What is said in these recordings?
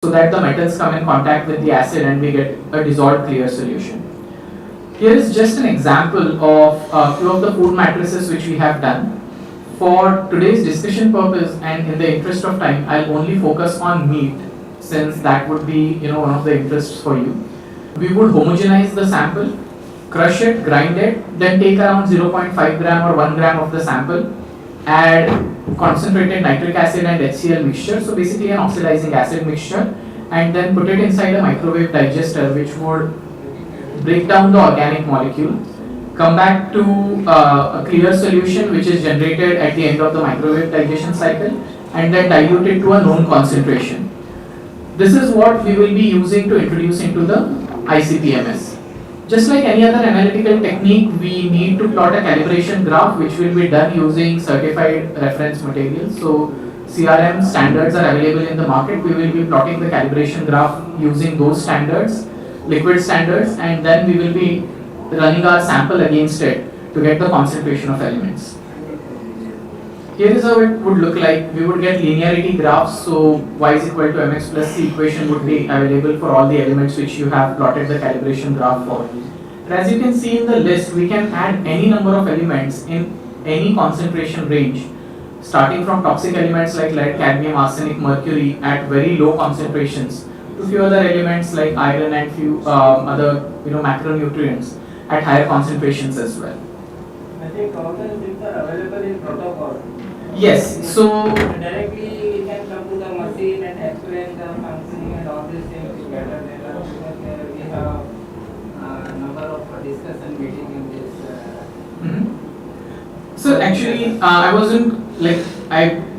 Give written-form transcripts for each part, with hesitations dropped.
so that the metals come in contact with the acid and we get a dissolved clear solution. Here is just an example of a few of the food matrices which we have done. For today's discussion purpose and in the interest of time, I'll only focus on meat, since that would be one of the interests for you. We would homogenize the sample, crush it, grind it, then take around 0.5 gram or 1 gram of the sample, add concentrated nitric acid and HCl mixture, so basically an oxidizing acid mixture, and then put it inside a microwave digester which would break down the organic molecule, come back to a clear solution which is generated at the end of the microwave digestion cycle, and then dilute it to a known concentration. This is what we will be using to introduce into the ICP-MS. Just like any other analytical technique, we need to plot a calibration graph which will be done using certified reference materials. So CRM standards are available in the market. We will be plotting the calibration graph using those standards, liquid standards, and then we will be running our sample against it to get the concentration of elements. Here is how it would look like. We would get linearity graphs, so y is equal to mx plus c equation would be available for all the elements which you have plotted the calibration graph for. And as you can see in the list, we can add any number of elements in any concentration range, starting from toxic elements like lead, cadmium, arsenic, mercury at very low concentrations, to few other elements like iron and few other macronutrients at higher concentrations as well. I think all the things are available in protocol. Yes, so directly we can come to the machine and explain the functioning and all these things better later, because we have a number of discussion meeting in this. So actually, I wasn't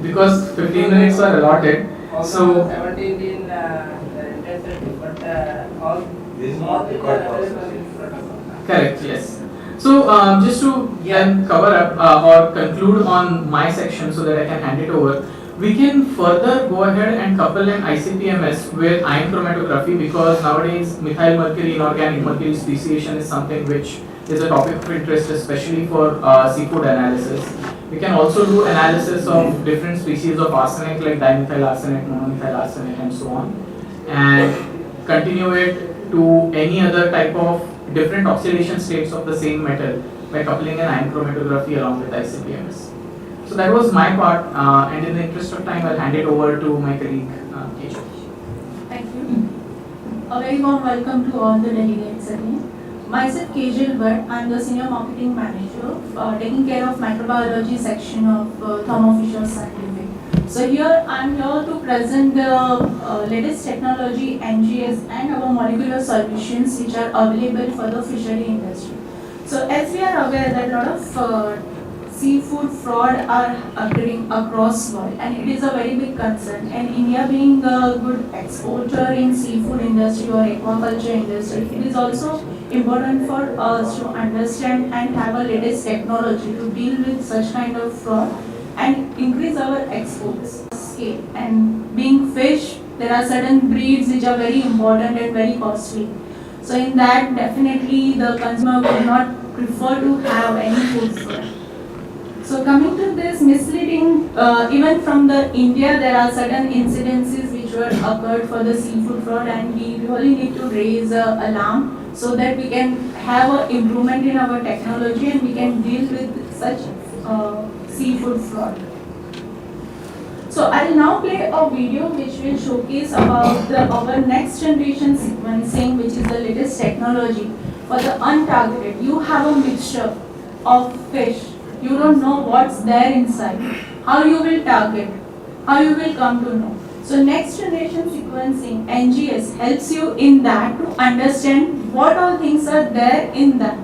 because 15 minutes were allotted. Also 17 in intensity, but all these are available in protocol. Correct. Yes. So just to then cover up or conclude on my section so that I can hand it over, we can further go ahead and couple an ICP-MS with ion chromatography, because nowadays methyl mercury inorganic mercury speciation is something which is a topic of interest, especially for seafood analysis. We can also do analysis of different species of arsenic like dimethyl arsenic, monomethyl arsenic, and so on, and continue it to any other type of different oxidation states of the same metal by coupling an ion chromatography along with ICP-MS. So that was my part, and in the interest of time, I'll hand it over to my colleague, Keshav. Thank you. A very warm welcome to all the delegates again. Myself, Kejal Bhatt. I am the Senior Marketing Manager taking care of Microbiology section of Thermo Fisher Scientific. So here I am here to present the latest technology, NGS, and our molecular solutions which are available for the fishery industry. So as we are aware that a lot of seafood fraud are occurring across world, and it is a very big concern. And India being a good exporter in seafood industry or aquaculture industry, it is also important for us to understand and have a latest technology to deal with such kind of fraud and increase our exports scale. And being fish, there are certain breeds which are very important and very costly. So in that, definitely the consumer will not prefer to have any food fraud. So coming to this misleading, even from the India, there are certain incidences which were occurred for the seafood fraud, and we really need to raise an alarm so that we can have an improvement in our technology and we can deal with such seafood fraud. So I will now play a video which will showcase about our next generation sequencing, which is the latest technology for the untargeted. You have a mixture of fish. You don't know what's there inside. How you will target? How you will come to know? So next generation sequencing, NGS, helps you in that to understand what all things are there in that.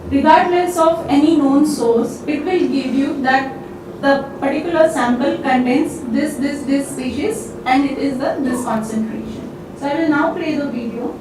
Regardless of any known source, it will give you that the particular sample contains this species and it is this concentration. So I will now play the video.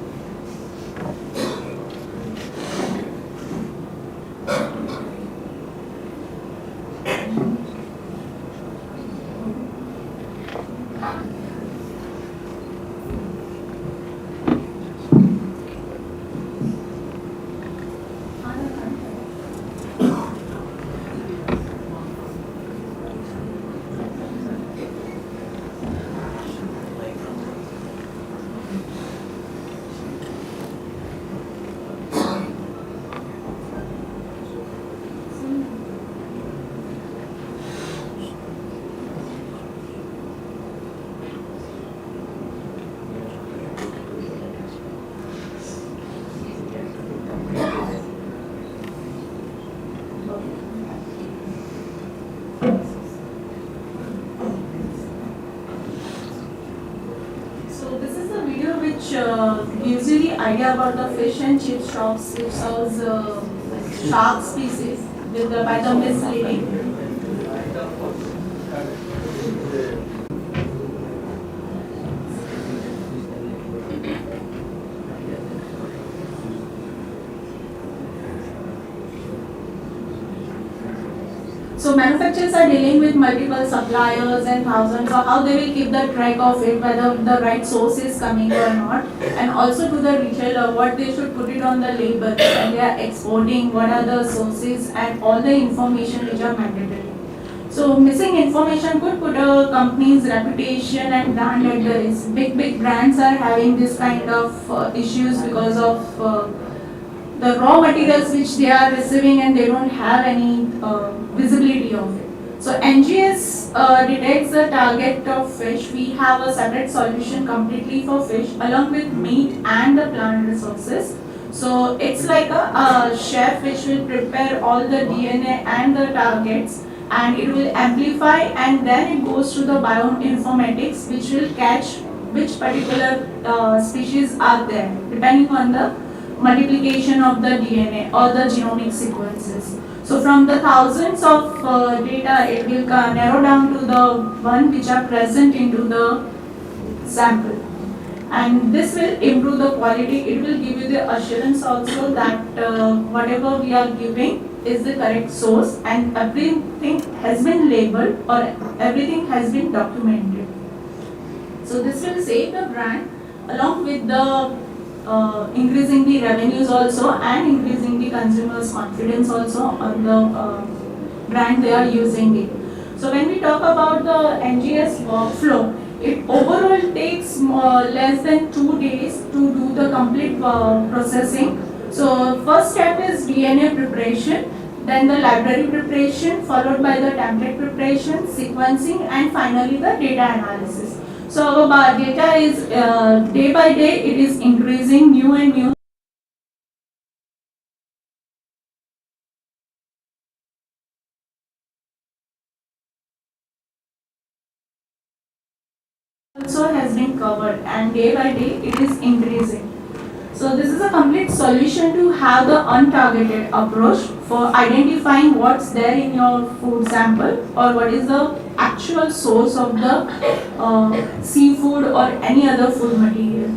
So this is the video which gives you the idea about the fish and chip shops which sells shark species with the by the misleading. So manufacturers are dealing with multiple suppliers and thousands, so how they will keep the track of it, whether the right source is coming or not, and also to the retailer what they should put it on the label when they are exporting, what are the sources and all the information which are mandatory. So missing information could put a company's reputation and brand at the risk. Big brands are having this kind of issues because of the raw materials which they are receiving and they don't have any visibility of it. So NGS detects the target of fish. We have a separate solution completely for fish along with meat and the plant resources. So it's like a chef which will prepare all the DNA and the targets, and it will amplify, and then it goes to the bioinformatics which will catch which particular species are there depending on the multiplication of the DNA or the genomic sequences. So from the thousands of data, it will narrow down to the one which are present into the sample. And this will improve the quality. It will give you the assurance also that whatever we are giving is the correct source and everything has been labeled or everything has been documented. So this will save the brand along with the increasing the revenues also and increasing the consumers' confidence also on the brand they are using it. So when we talk about the NGS workflow, it overall takes less than 2 days to do the complete processing. So first step is DNA preparation, then the library preparation, followed by the template preparation, sequencing, and finally the data analysis. So our data is day by day it is increasing new and new. Also has been covered and day by day it is increasing. So this is a complete solution to have the untargeted approach for identifying what's there in your food sample or what is the actual source of the seafood or any other food material.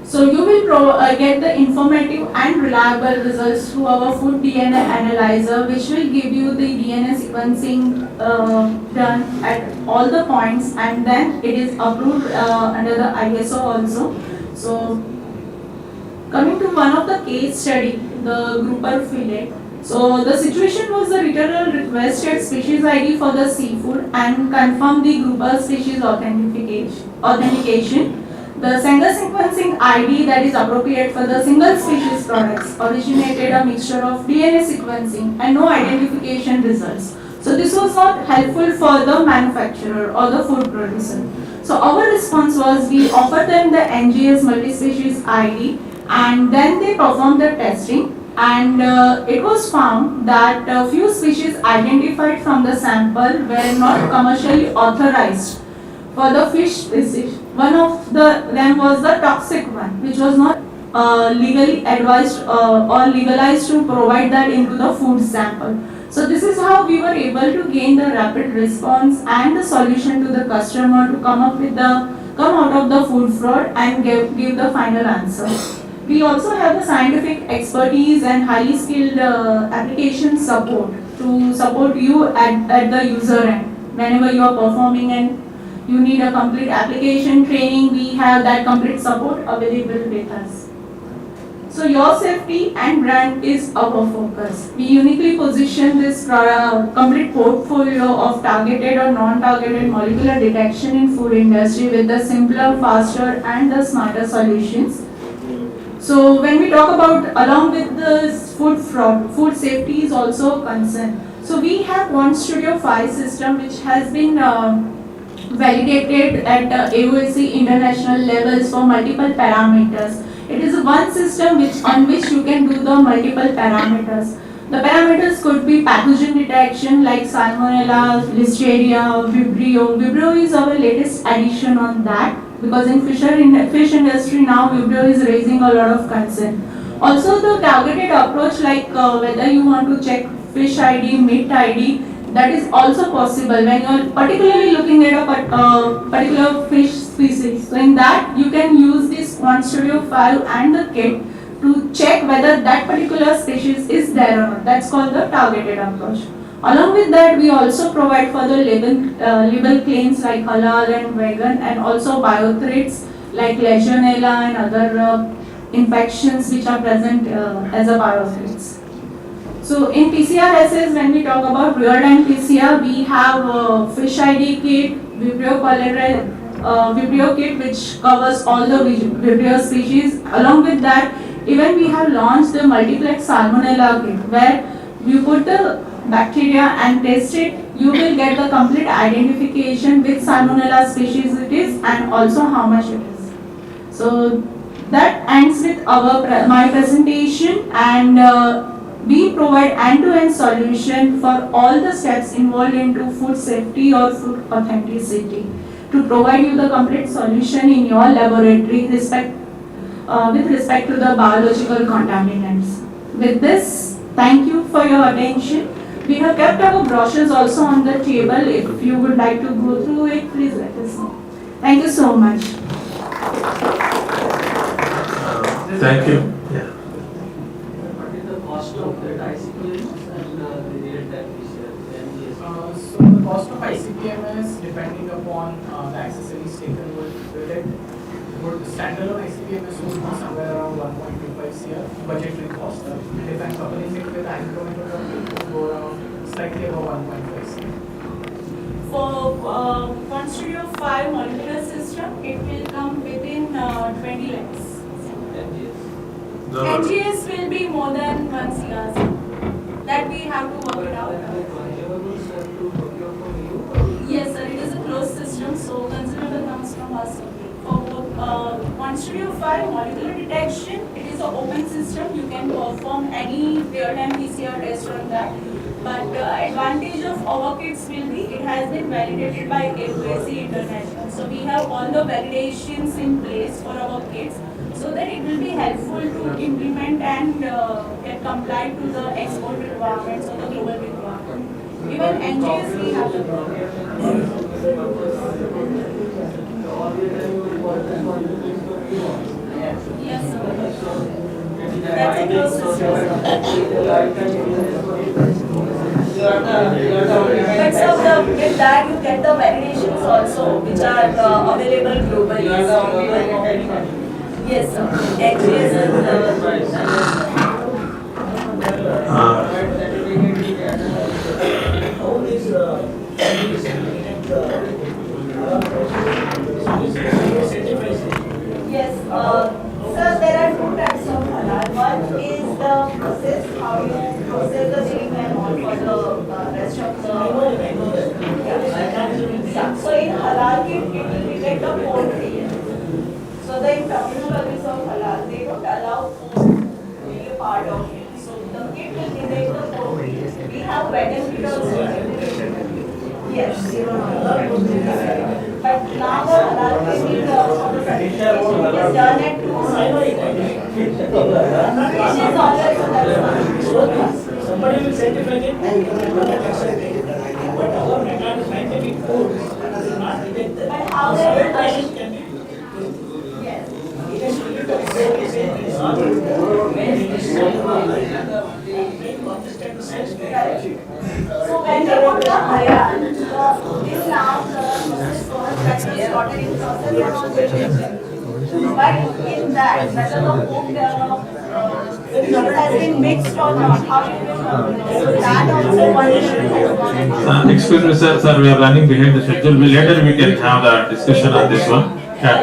So you will get the informative and reliable results through our food DNA analyzer, which will give you the DNA sequencing done at all the points, and then it is approved under the ISO also. So coming to one of the case study, the grouper fillet. So the situation was the retailer requested species ID for the seafood and confirmed the grouper species authentication. The single sequencing ID that is appropriate for the single species products originated a mixture of DNA sequencing and no identification results. So this was not helpful for the manufacturer or the food producer. So our response was we offered them the NGS multi-species ID and then they performed the testing, and it was found that a few species identified from the sample were not commercially authorized for the fish species. One of them was the toxic one, which was not legally advised or legalized to provide that into the food sample. So this is how we were able to gain the rapid response and the solution to the customer to come out of the food fraud and give the final answer. We also have the scientific expertise and highly skilled application support to support you at the user end. Whenever you are performing and you need a complete application training, we have that complete support available with us. So your safety and brand is our focus. We uniquely position this complete portfolio of targeted or non-targeted molecular detection in food industry with the simpler, faster and the smarter solutions. So when we talk about along with the food fraud, food safety is also a concern. So we have one Studio 5 system which has been validated at AOSC international levels for multiple parameters. It is one system on which you can do the multiple parameters. The parameters could be pathogen detection like Salmonella, Listeria, Vibrio. Vibrio is our latest addition on that. because in fish industry now Vibrio is raising a lot of concern. Also the targeted approach, like whether you want to check fish ID, meat ID, that is also possible when you are particularly looking at a particular fish species. So in that you can use this QuantStudio 5 and the kit to check whether that particular species is there or not. That's called the targeted approach. Along with that, we also provide further label claims like halal and vegan, and also biothreats like Legionella and other infections which are present as a biothreats. So in PCR assays, when we talk about real-time PCR, we have fish ID kit, Vibrio kit, which covers all the Vibrio species. Along with that, even we have launched the multiplex salmonella kit, where you put the bacteria and test it, you will get the complete identification which salmonella species it is and also how much it is. So that ends with my presentation, and we provide end-to-end solution for all the steps involved into food safety or food authenticity to provide you the complete solution in your laboratory with respect to the biological contaminants. With this, thank you for your attention. We have kept our brochures also on the table. If you would like to go through it, please let us know. Thank you so much. Thank you. Yeah. What is the cost of that ICPMS and the real-time PCR? So the cost of ICPMS, depending upon the accessories taken with it, standalone ICPMS would be somewhere around 1.25 CR budgetary cost. And if I'm coupling it with ankylomatogram, it would go around slightly above 1.5 CR. For QuantStudio 5 molecular system, it will come within 20 lakhs. NGS will be more than 1 CR. That we have to work it out. Yes, sir. It is a closed system, so consumable comes from us. For QuantStudio 5 molecular detection, it is an open system. You can perform any real-time PCR test on that. But the advantage of our kits will be it has been validated by AQAC International. So we have all the validations in place for our kits, so that it will be helpful to implement and get compliant to the export requirements or the global requirement. Even NGS we have to Yes, sir. That's a closed system. But so with that you get the validations also, which are available globally. Yes, sir. NGS Yes, sir, there are two types of halal. One is the process, how you process the chicken and all for the rest of the. Yeah. So in halal kit, it will detect the poultry. So the terminologies of halal, they don't allow food to be a part of it. So the kit will detect the poultry. We have vegan kit also. Yes. But now the halal kit is done at 2 Fish is always somebody will certify it and but our method is scientific food is not detected. But how they can be yes. So when they put the halal, till now the process was started in process and also but in that, whether the food has been mixed or not, how it will so that also one has gone. Excuse me, sir, we are running behind the schedule. Later we can have the discussion on this one. Yeah.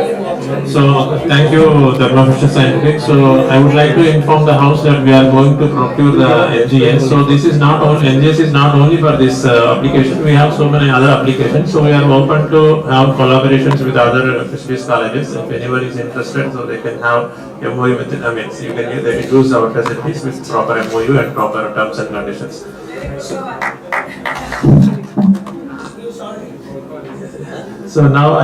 So thank you, Mr. Scientific. So I would like to inform the House that we are going to procure the NGS. So this is not only NGS is not only for this application. We have so many other applications. So we are open to have collaborations with other fisheries colleges. If anyone is interested, so they can have MOU with. I mean, they can use our facilities with proper MOU and proper terms and conditions. So, So now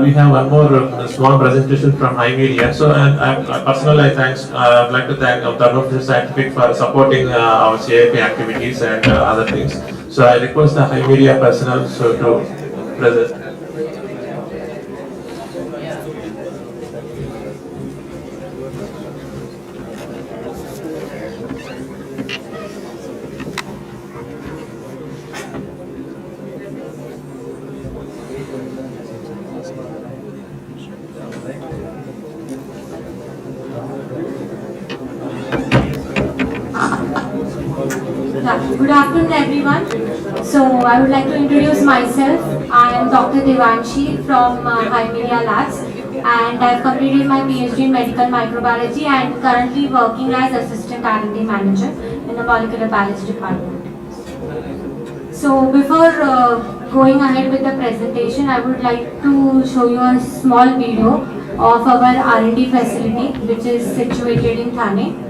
we have one more small presentation from High Media. So and personally I'd like to thank Thermo Fisher Scientific for supporting our CIP activities and other things. So I request the High Media personnel to present. Good afternoon everyone. So I would like to introduce myself. I am Dr. Devanshi from High Media Labs, and I have completed my PhD in medical microbiology and currently working as assistant R&D manager in the molecular biology department. So before going ahead with the presentation, I would like to show you a small video of our R&D facility which is situated in Thane.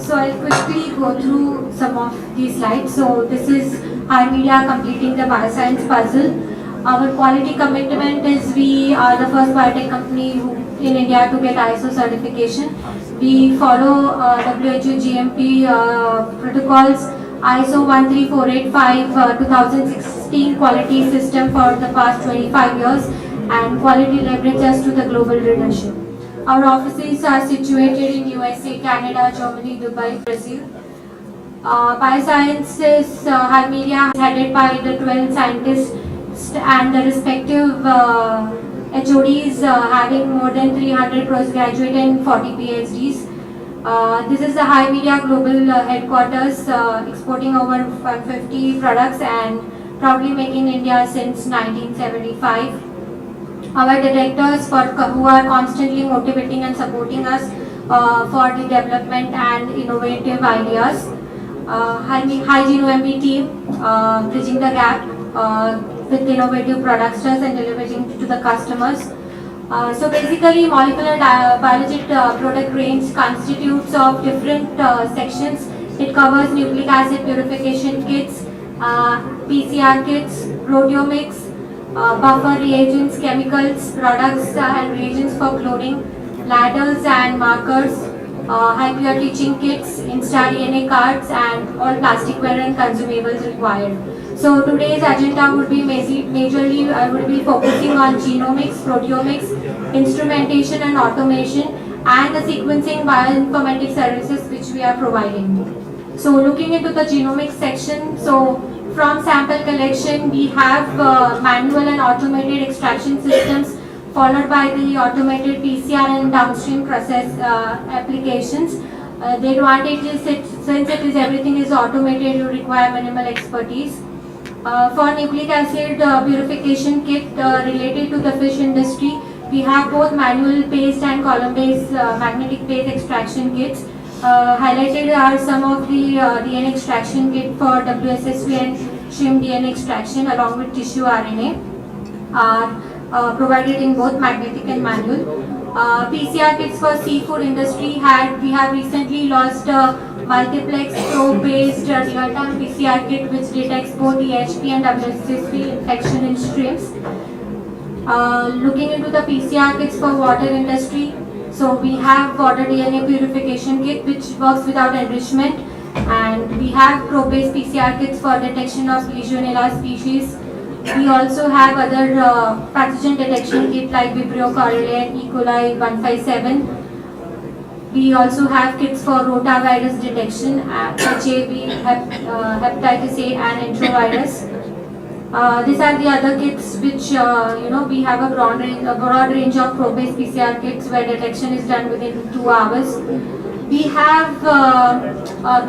So I'll quickly go through some of these slides. So this is High Media completing the bioscience puzzle. Our quality commitment is we are the first biotech company in India to get ISO certification. We follow WHO GMP protocols, ISO 13485 2016 quality system for the past 25 years, and quality leverages us to the global leadership. Our offices are situated in USA, Canada, Germany, Dubai, Brazil. Biosciences High Media is headed by the 12 scientists and the respective HODs having more than 300 postgraduate and 40 PhDs. This is the High Media global headquarters, exporting over 150 products and proudly making India since 1975. Our directors who are constantly motivating and supporting us for the development and innovative ideas. Hygiene OMB team, bridging the gap with innovative products and delivering to the customers. So basically, molecular biology product range constitutes of different sections. It covers nucleic acid purification kits, PCR kits, proteomics, buffer reagents, chemicals, products and reagents for cloning, ladders and markers, high purity teaching kits, InstaDNA cards, and all plasticware and consumables required. So today's agenda would be majorly I would be focusing on genomics, proteomics, instrumentation and automation, and the sequencing bioinformatics services which we are providing. So looking into the genomics section, so from sample collection we have manual and automated extraction systems, followed by the automated PCR and downstream process applications. The advantage is since everything is automated, you require minimal expertise. For nucleic acid purification kit related to the fish industry, we have both manual based and column based magnetic based extraction kits. Highlighted are some of the DNA extraction kit for WSSP and shrimp DNA extraction along with tissue RNA are provided in both magnetic and manual. PCR kits for seafood industry we have recently launched multiplex probe-based real-time PCR kit which detects both EHP and WSSP infection in shrimps. Looking into the PCR kits for water industry, so we have water DNA purification kit which works without enrichment, and we have probe-based PCR kits for detection of Legionella species. We also have other pathogen detection kit like Vibrio coriae and E. coli 157. We also have kits for rotavirus detection, HAV, hepatitis A and enterovirus. These are the other kits which we have a broad range of probe-based PCR kits where detection is done within 2 hours. We have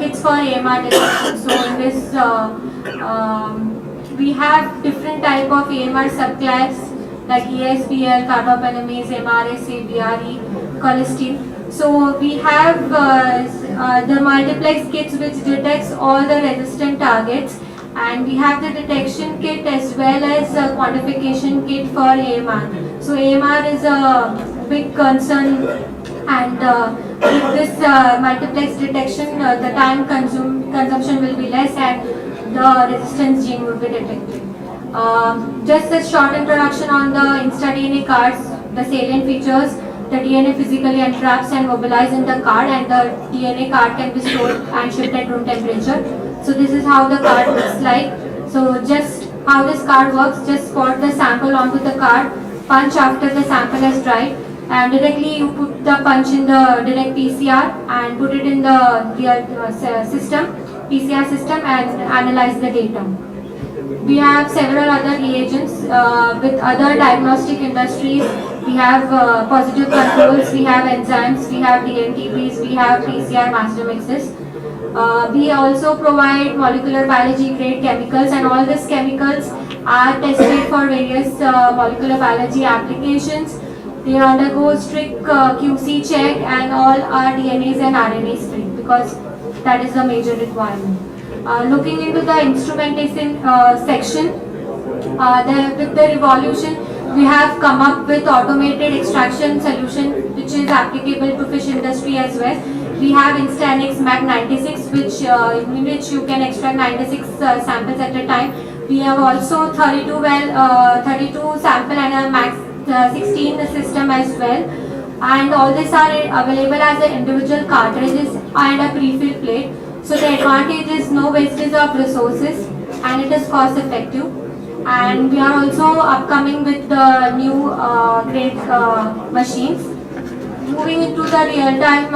kits for AMR detection. So in this we have different type of AMR subclass like ESBL, carbapenemase, MRS, BRE, cholesterol. So we have the multiplex kits which detects all the resistant targets, and we have the detection kit as well as a quantification kit for AMR. So AMR is a big concern, and with this multiplex detection, the time consumption will be less and the resistance gene will be detected. Just a short introduction on the InstaDNA cards, the salient features. The DNA physically entraps and mobilizes in the card, and the DNA card can be stored and shipped at room temperature. So this is how the card looks like. So just how this card works, just spot the sample onto the card, punch after the sample has dried, and directly you put the punch in the direct PCR and put it in the real system, PCR system, and analyze the data. We have several other reagents with other diagnostic industries. We have positive controls, we have enzymes, we have DNTPs, we have PCR master mixes. We also provide molecular biology grade chemicals, and all these chemicals are tested for various molecular biology applications. They undergo strict QC check, and all are DNAs and RNAs free because that is the major requirement. Looking into the instrumentation section, with the revolution, we have come up with automated extraction solution which is applicable to fish industry as well. We have InstaNX Mag 96 in which you can extract 96 samples at a time. We have also 32 sample and a Max 16 system as well. And all these are available as an individual cartridges and a pre-filled plate. So the advantage is no wastage of resources and it is cost effective. And we are also upcoming with the new great machines. Moving into the real-time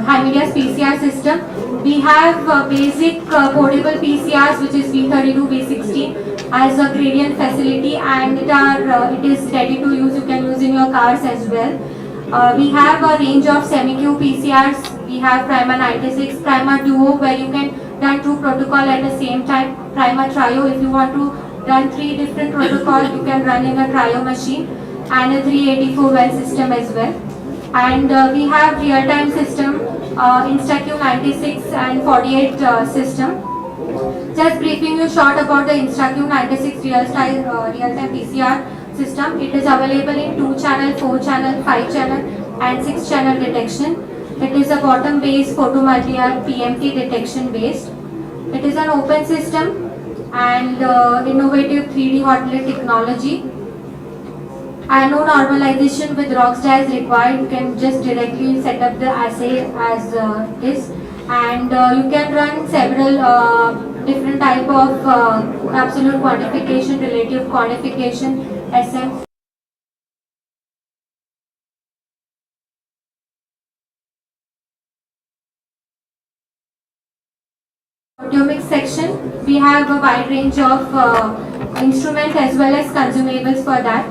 Hymedia's PCR system, we have basic portable PCRs which is V32, V16 as a gradient facility, and it is ready to use. You can use in your cars as well. We have a range of semi-Q PCRs. We have Prima 96, Prima Duo where you can run 2 protocols at the same time, Prima Trio if you want to run 3 different protocols you can run in a trio machine, and a 384 well system as well. And we have real-time system, InstaQ 96 and 48 system. Just briefing you short about the InstaQ 96 real-time PCR system. It is available in 2-channel, 4-channel, 5-channel and 6-channel detection. It is a bottom-based photomulti-arc PMT detection based. It is an open system and innovative 3D hotlet technology. And no normalization with Rockstar is required. You can just directly set up the assay as is, and you can run several different type of absolute quantification, relative quantification, SM. Proteomics section, we have a wide range of instruments as well as consumables for that.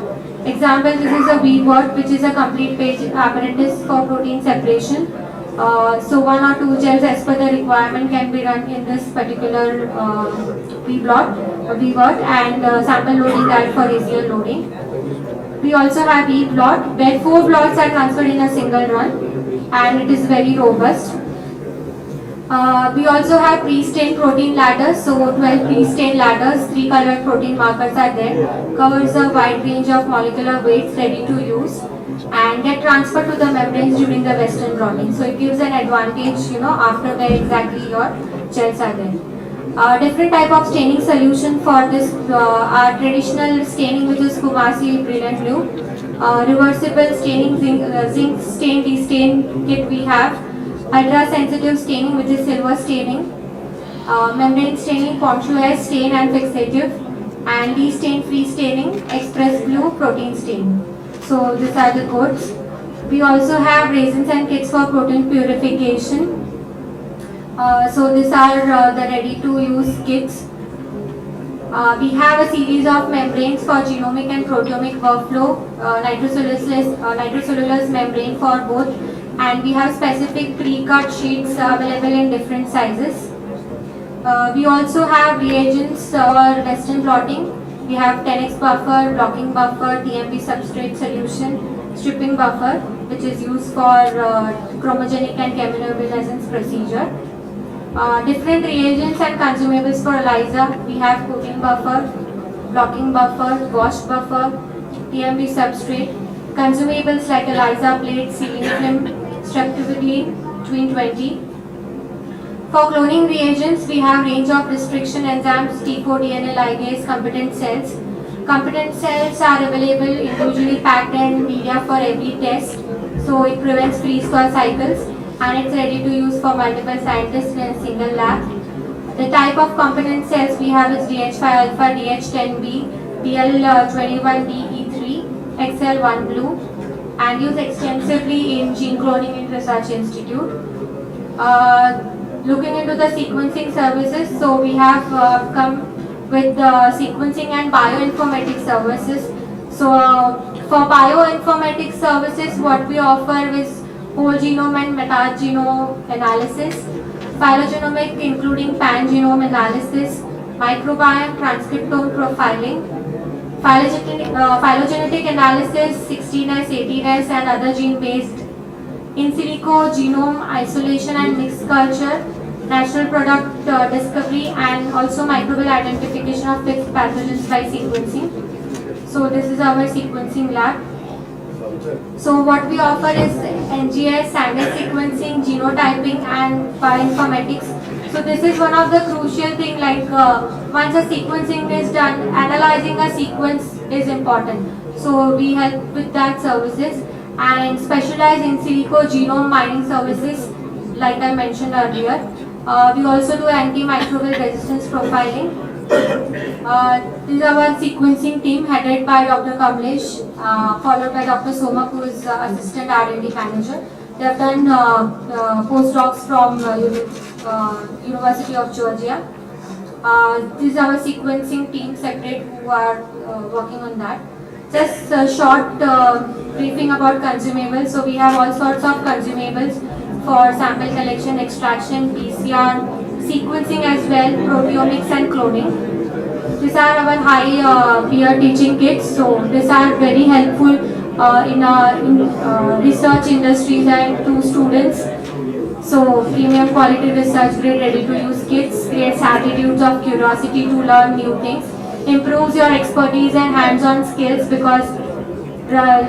Example, this is a VWOT, which is a complete page apparatus for protein separation. So 1 or 2 gels as per the requirement can be run in this particular VWOT and sample loading that for easier loading. We also have VBlot, where 4 blots are transferred in a single run and it is very robust. We also have pre-stained protein ladders, so 12 pre-stained ladders, 3 colored protein markers are there, covers a wide range of molecular weights ready to use and get transferred to the membranes during the Western blotting. So it gives an advantage, after where exactly your gels are there. Different type of staining solution for this are traditional staining, which is Kumasi Brilliant Blue, reversible staining zinc stain destain kit we have, ultra sensitive staining, which is silver staining, membrane staining, Poncho S stain and fixative, and destain free staining, express blue protein stain. So these are the codes. We also have resins and kits for protein purification. So these are the ready to use kits. We have a series of membranes for genomic and proteomic workflow, nitrocellulose membrane for both, and we have specific pre-cut sheets available in different sizes. We also have reagents for Western blotting. We have 10x buffer, blocking buffer, TMB substrate solution, stripping buffer, which is used for chromogenic and chemiluminescence procedure. Different reagents and consumables for ELISA. We have coating buffer, blocking buffer, wash buffer, TMB substrate, consumables like ELISA plate, sealing film, streptavidine, twin 20. For cloning reagents, we have range of restriction enzymes, T4 DNA ligase, competent cells. Competent cells are available individually packed in media for every test, so it prevents freeze-thaw cycles and it's ready to use for multiple scientists in a single lab. The type of competent cells we have is DH5 alpha, DH10B, BL21DE3, XL1 blue, and used extensively in gene cloning research institute. Looking into the sequencing services, so we have come with the sequencing and bioinformatics services. So for bioinformatics services, what we offer is whole genome and metagenome analysis, phylogenomic including pangenome analysis, microbiome transcriptome profiling, phylogenetic analysis, 16S, 18S and other gene-based, in silico genome isolation and mixed culture, natural product discovery, and also microbial identification of fixed pathogens by sequencing. So this is our sequencing lab. So what we offer is NGS, standard sequencing, genotyping and bioinformatics. So this is one of the crucial thing, like once a sequencing is done, analyzing a sequence is important. So we help with that services and specialize in silico genome mining services, like I mentioned earlier. We also do antimicrobial resistance profiling. This is our sequencing team headed by Dr. Kamlesh, followed by Dr. Somak, who is assistant R&D manager. They have done postdocs from University of Georgia. This is our sequencing team separate who are working on that. Just a short briefing about consumables. So we have all sorts of consumables for sample collection, extraction, PCR, sequencing as well, proteomics and cloning. These are our high peer teaching kits. So these are very helpful research industries and to students. So premium quality research grade ready to use kits creates attitudes of curiosity to learn new things, improves your expertise and hands-on skills because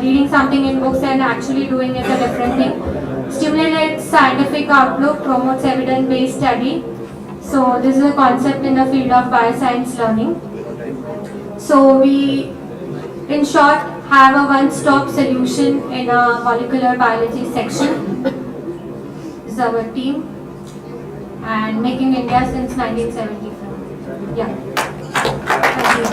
reading something in books and actually doing is a different thing. Stimulates scientific outlook, promotes evidence-based study. So this is a concept in the field of bioscience learning. So we, in short, have a one-stop solution in a molecular biology section. This is our team and making India since 1974. Yeah. Thank you.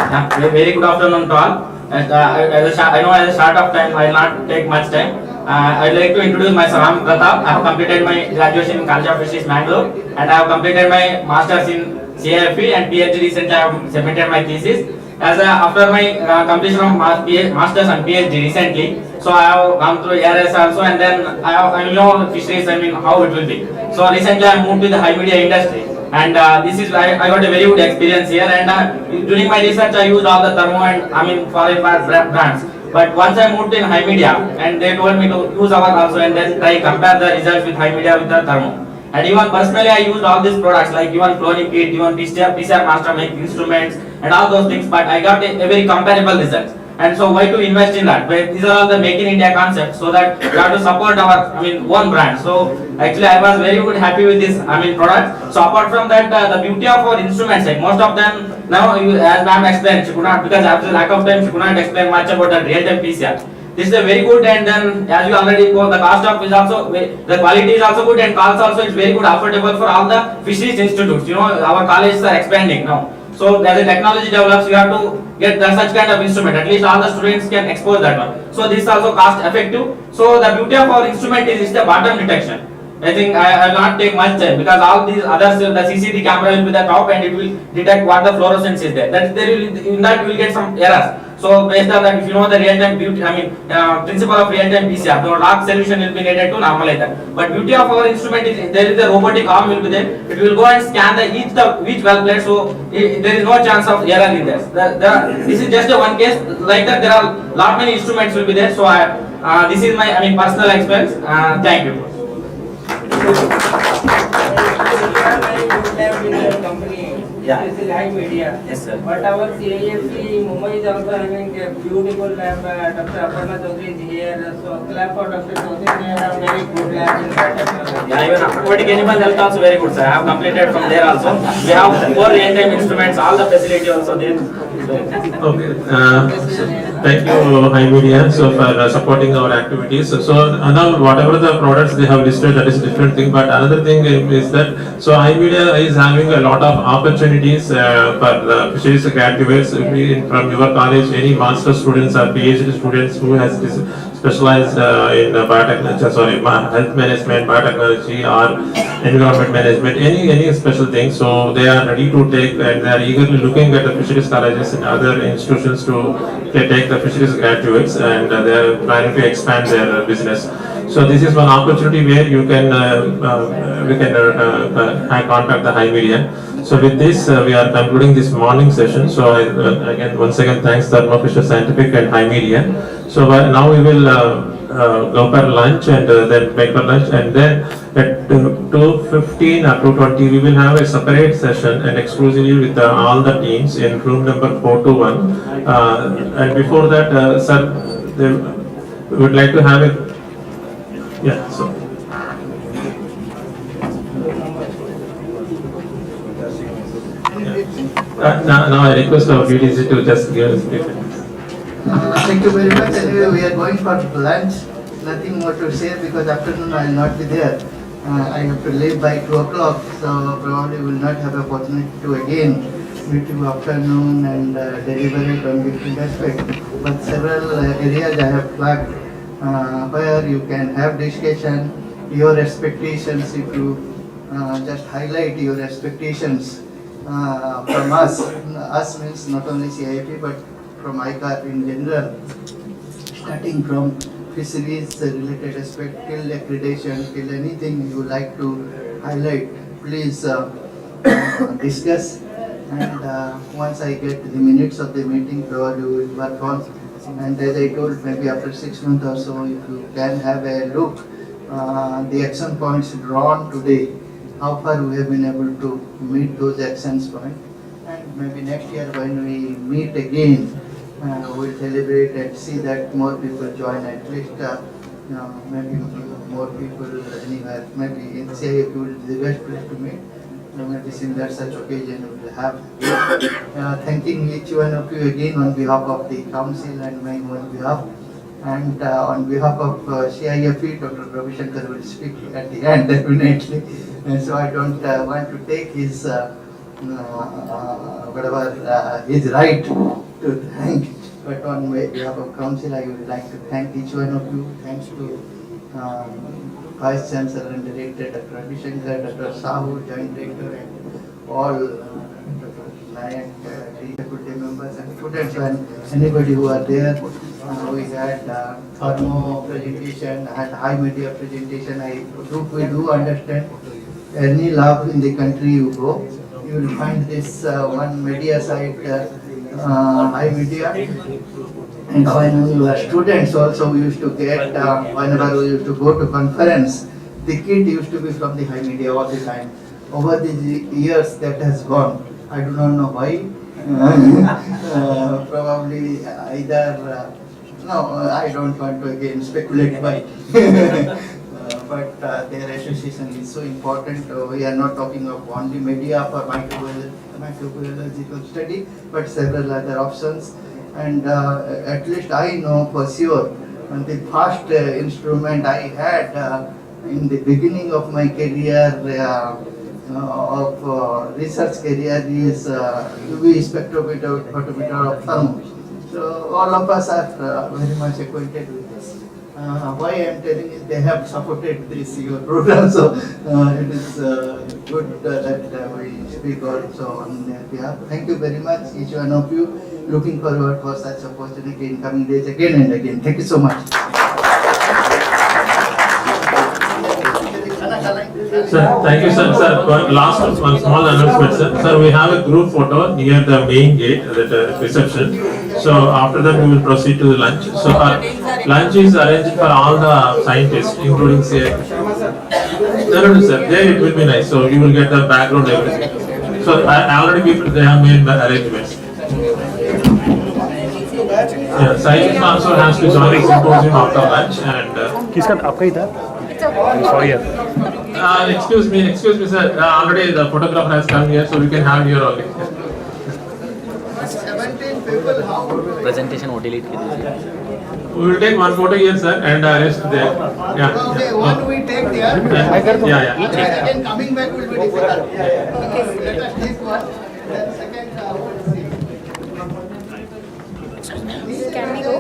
Yeah, very good afternoon to all. I know as a short of time, I will not take much time. I would like to introduce myself. I am Pratap. I have completed my graduation in College of Fisheries, Mangalore, and I have completed my masters in CIFE and PhD recently. I have submitted my thesis. After my completion of masters and PhD recently, so I have gone through ARS also, and then I know fisheries. I mean how it will be. So recently I moved to the high media industry, and this is I got a very good experience here. And during my research, I used all the thermo and foreign brands. But once I moved in high media, and they told me to use our also, and then try compare the results with high media with the thermo. And even personally, I used all these products like even cloning kit, even PCR master make instruments and all those things. But I got a very comparable results. And so why to invest in that? But these are all the Make in India concepts, so that we have to support our own brand. So actually, I was very good happy with this product. So apart from that, the beauty of our instruments, like most of them now, as ma'am explained, she could not, because after lack of time, she could not explain much about the real-time PCR. This is a very good, and then as you already know, the cost of is also the quality is also good, and cost also is very good, affordable for all the fisheries institutes. You know, our colleges are expanding now. So as the technology develops, you have to get such kind of instrument. At least all the students can expose that one. So this is also cost effective. So the beauty of our instrument is the bottom detection. I think I will not take much time, because all these others, the CCD camera will be the top and it will detect what the fluorescence is there. That there will, in that you will get some errors. So based on that, if you know the real-time beauty, principle of real-time PCR, the log solution will be needed to normalize that. But beauty of our instrument is there is a robotic arm will be there. It will go and scan each well plate, so there is no chance of error in this. This is just a one case. Like that, there are lot many instruments will be there. So this is my personal experience. Thank you. Yeah. This is high media. Yes, sir. But our CIFC Mumbai is also having a beautiful lab. Dr. Aparna Chaudhary is here. So clap for Dr. Chaudhary. They have very good lab in biotechnology. Yeah, even aquatic animal health also very good, sir. I have completed from there also. We have 4 real-time instruments, all the facility also there. Okay. Thank you, High Media, so for supporting our activities. So now whatever the products they have listed, that is a different thing. But another thing is that High Media is having a lot of opportunities for the fisheries graduates from your college. Any master students or PhD students who has specialized in biotechnology, health management, biotechnology, or environment management, any special thing. So they are ready to take, and they are eagerly looking at the fisheries colleges and other institutions to take the fisheries graduates, and they are planning to expand their business. So this is one opportunity where you can we can contact the High Media. So with this, we are concluding this morning session. So once again, thanks Thermo Fisher Scientific and High Media. So now we will go for lunch, and then break for lunch, and then at 2:15 or 2:20 we will have a separate session and exclusively with all the teams in room number 421. And before that, sir, we would like to have a so. Now I request our VDC to just give us brief. Thank you very much. Anyway, we are going for lunch. Nothing more to say because afternoon I will not be there. I have to leave by 2 o'clock, so probably will not have opportunity to again meet you afternoon and deliver it on different aspects. But several areas I have flagged where you can have discussion, your expectations. If you just highlight your expectations from us means not only CIP but from ICAR in general, starting from fisheries related aspect till accreditation, till anything you like to highlight, please discuss. And once I get the minutes of the meeting, probably we will work on. And as I told, maybe after 6 months or so, if you can have a look, the action points drawn today, how far we have been able to meet those action points. And maybe next year when we meet again, we'll celebrate and see that more people join, at least maybe more people anywhere, maybe in CIF will be the best place to meet. Maybe similar such occasion we will have. Thanking each one of you again on behalf of the council and my own behalf. And on behalf of CIFE, Dr. Ravi Shankar will speak at the end definitely. And so I don't want to take his his right to thank, but on behalf of council I would like to thank each one of you. Thanks to Vice Chancellor and Director Dr. Ravi Shankar, Dr. Sahu, Joint Director, and all Dr. Nayak, faculty members and students and anybody who are there. We had thermo presentation and high media presentation. We do understand any lab in the country you go, you will find this one media site, high media. And when we were students also, we used to get, whenever we used to go to conference, the kit used to be from the high media all the time. Over the years that has gone, I do not know why. Probably either, no, I don't want to again speculate why. But their association is so important. We are not talking of only media for microbiological study, but several other options. And at least I know for sure, the first instrument I had in the beginning of my career, of research career, is UV spectrophotometer of thermo. So all of us are very much acquainted with this. Why I am telling is they have supported this your program, so it is good that we speak also on their behalf. Thank you very much, each one of you. Looking forward for such opportunity in coming days again and again. Thank you so much. Sir, thank you, sir. Sir, last one small announcement, sir. Sir, we have a group photo near the main gate, that reception. So after that, we will proceed to the lunch. So our lunch is arranged for all the scientists, including CA. No, sir. There it will be nice. So you will get the background everything. So I already people they have made arrangements. Yeah, scientists also has to join the symposium after lunch and. किसका आपका ही था? Sorry. Excuse me, sir. Already the photographer has come here, so we can have here only. 17 people, how? Presentation वो delete कर दीजिए. We will take one photo here, sir, and rest there. Yeah. Okay, one we take there. Yeah. And again coming back will be difficult. Okay, let us take one. Then second, we'll see. Can we go?